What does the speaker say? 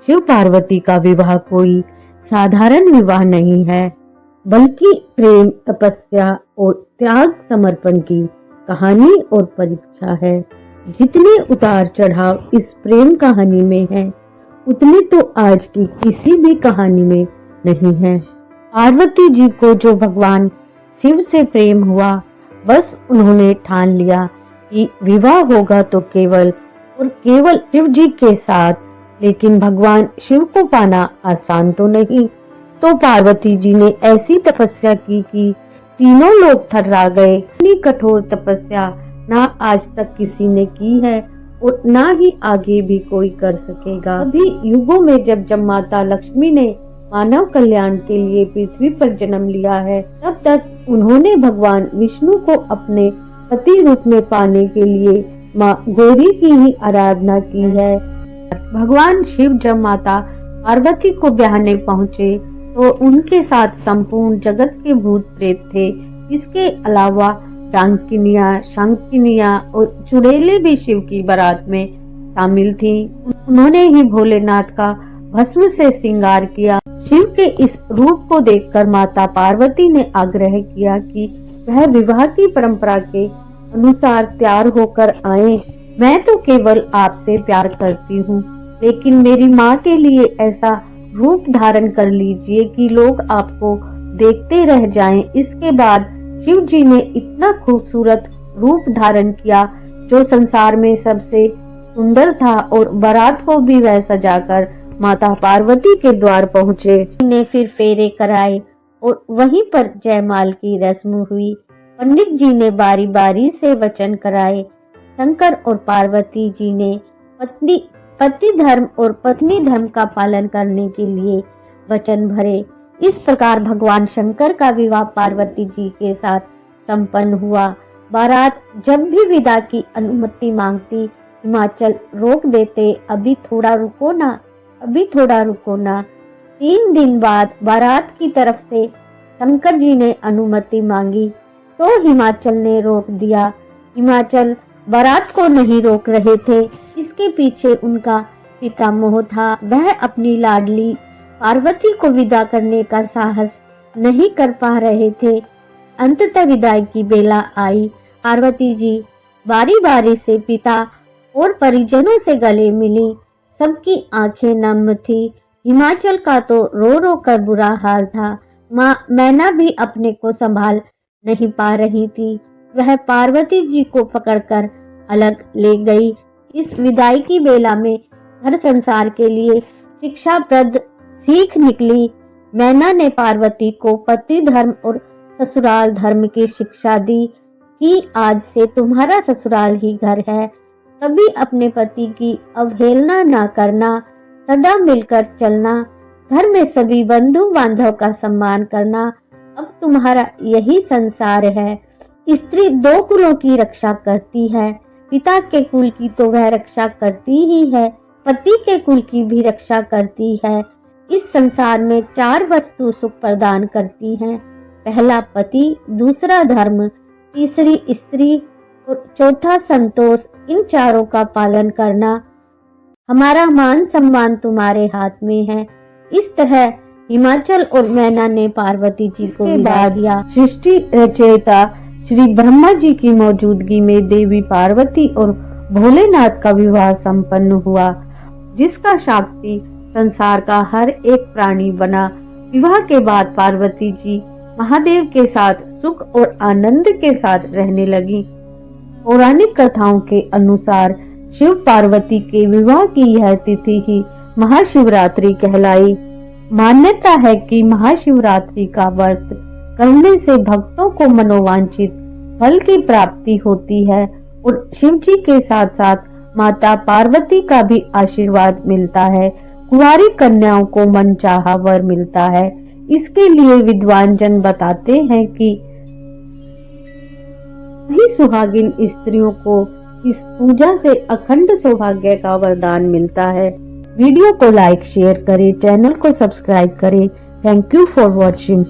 शिव पार्वती का विवाह कोई साधारण विवाह नहीं है, बल्कि प्रेम, तपस्या और त्याग समर्पण की कहानी और परीक्षा है। जितने उतार चढ़ाव इस प्रेम कहानी में है, उतने तो आज की किसी भी कहानी में नहीं है। पार्वती जी को जो भगवान शिव से प्रेम हुआ, बस उन्होंने ठान लिया कि विवाह होगा तो केवल और केवल शिव जी के साथ। लेकिन भगवान शिव को पाना आसान तो नहीं, तो पार्वती जी ने ऐसी तपस्या की कि तीनों लोग थर्रा गए। इतनी कठोर तपस्या ना आज तक किसी ने की है और ना ही आगे भी कोई कर सकेगा। अभी युगों में जब माता लक्ष्मी ने मानव कल्याण के लिए पृथ्वी पर जन्म लिया है, तब तक उन्होंने भगवान विष्णु को अपने पति रूप में पाने के लिए माँ गौरी की ही आराधना की है। भगवान शिव जब माता पार्वती को ब्याहने पहुँचे तो उनके साथ संपूर्ण जगत के भूत प्रेत थे। इसके अलावा डांकिनिया, शंकिनिया और चुड़ैलें भी शिव की बारात में शामिल थीं। उन्होंने ही भोलेनाथ का भस्म से श्रृंगार किया। शिव के इस रूप को देखकर माता पार्वती ने आग्रह किया कि वह विवाह की परंपरा के अनुसार तैयार होकर आए। मैं तो केवल आपसे प्यार करती हूँ, लेकिन मेरी माँ के लिए ऐसा रूप धारण कर लीजिए कि लोग आपको देखते रह जाएं। इसके बाद शिव जी ने इतना खूबसूरत रूप धारण किया जो संसार में सबसे सुंदर था, और बारात को भी वह सजाकर माता पार्वती के द्वार पहुँचे। ने फिर फेरे कराए और वहीं पर जयमाल की रस्म हुई। पंडित जी ने बारी बारी से वचन कराए। शंकर और पार्वती जी ने पति धर्म और पत्नी धर्म का पालन करने के लिए वचन भरे। इस प्रकार भगवान शंकर का विवाह पार्वती जी के साथ संपन्न हुआ। बारात जब भी विदा की अनुमति मांगती, हिमाचल रोक देते, अभी थोड़ा रुको ना, अभी थोड़ा रुको ना। 3 दिन बाद बारात की तरफ से शंकर जी ने अनुमति मांगी तो हिमाचल ने रोक दिया। हिमाचल बारात को नहीं रोक रहे थे, इसके पीछे उनका पितामह था। वह अपनी लाडली पार्वती को विदा करने का साहस नहीं कर पा रहे थे। अंततः विदाई की बेला आई। पार्वती जी बारी बारी से पिता और परिजनों से गले मिली। सबकी आंखें नम थी। हिमाचल का तो रो रो कर बुरा हाल था। माँ मैना भी अपने को संभाल नहीं पा रही थी। वह पार्वती जी को पकड़कर अलग ले गई। इस विदाई की बेला में हर संसार के लिए शिक्षाप्रद सीख निकली। मैना ने पार्वती को पति धर्म और ससुराल धर्म की शिक्षा दी कि आज से तुम्हारा ससुराल ही घर है। कभी अपने पति की अवहेलना ना करना, सदा मिलकर चलना, घर में सभी बंधु बांधव का सम्मान करना। अब तुम्हारा यही संसार है। स्त्री 2 कुलों की रक्षा करती है। पिता के कुल की तो वह रक्षा करती ही है, पति के कुल की भी रक्षा करती है। इस संसार में 4 वस्तु सुख प्रदान करती हैं। पहला पति, दूसरा धर्म, तीसरी स्त्री और चौथा संतोष। इन चारों का पालन करना। हमारा मान सम्मान तुम्हारे हाथ में है। इस तरह हिमाचल और मैना ने पार्वती जी को विदा दिया। सृष्टि रचयिता श्री ब्रह्मा जी की मौजूदगी में देवी पार्वती और भोलेनाथ का विवाह संपन्न हुआ, जिसका साक्षी संसार का हर एक प्राणी बना। विवाह के बाद पार्वती जी महादेव के साथ सुख और आनंद के साथ रहने लगी। पौराणिक कथाओं के अनुसार शिव पार्वती के विवाह की यह तिथि ही महाशिवरात्रि कहलाई। मान्यता है कि महाशिवरात्रि का व्रत करने से भक्तों को मनोवांछित फल की प्राप्ति होती है और शिव जी के साथ साथ माता पार्वती का भी आशीर्वाद मिलता है। कुंवारी कन्याओं को मनचाहा वर मिलता है। इसके लिए विद्वान जन बताते हैं कि ही सुहागिन स्त्रियों को इस पूजा से अखंड सौभाग्य का वरदान मिलता है। वीडियो को लाइक शेयर करें, चैनल को सब्सक्राइब करें। Thank you for watching.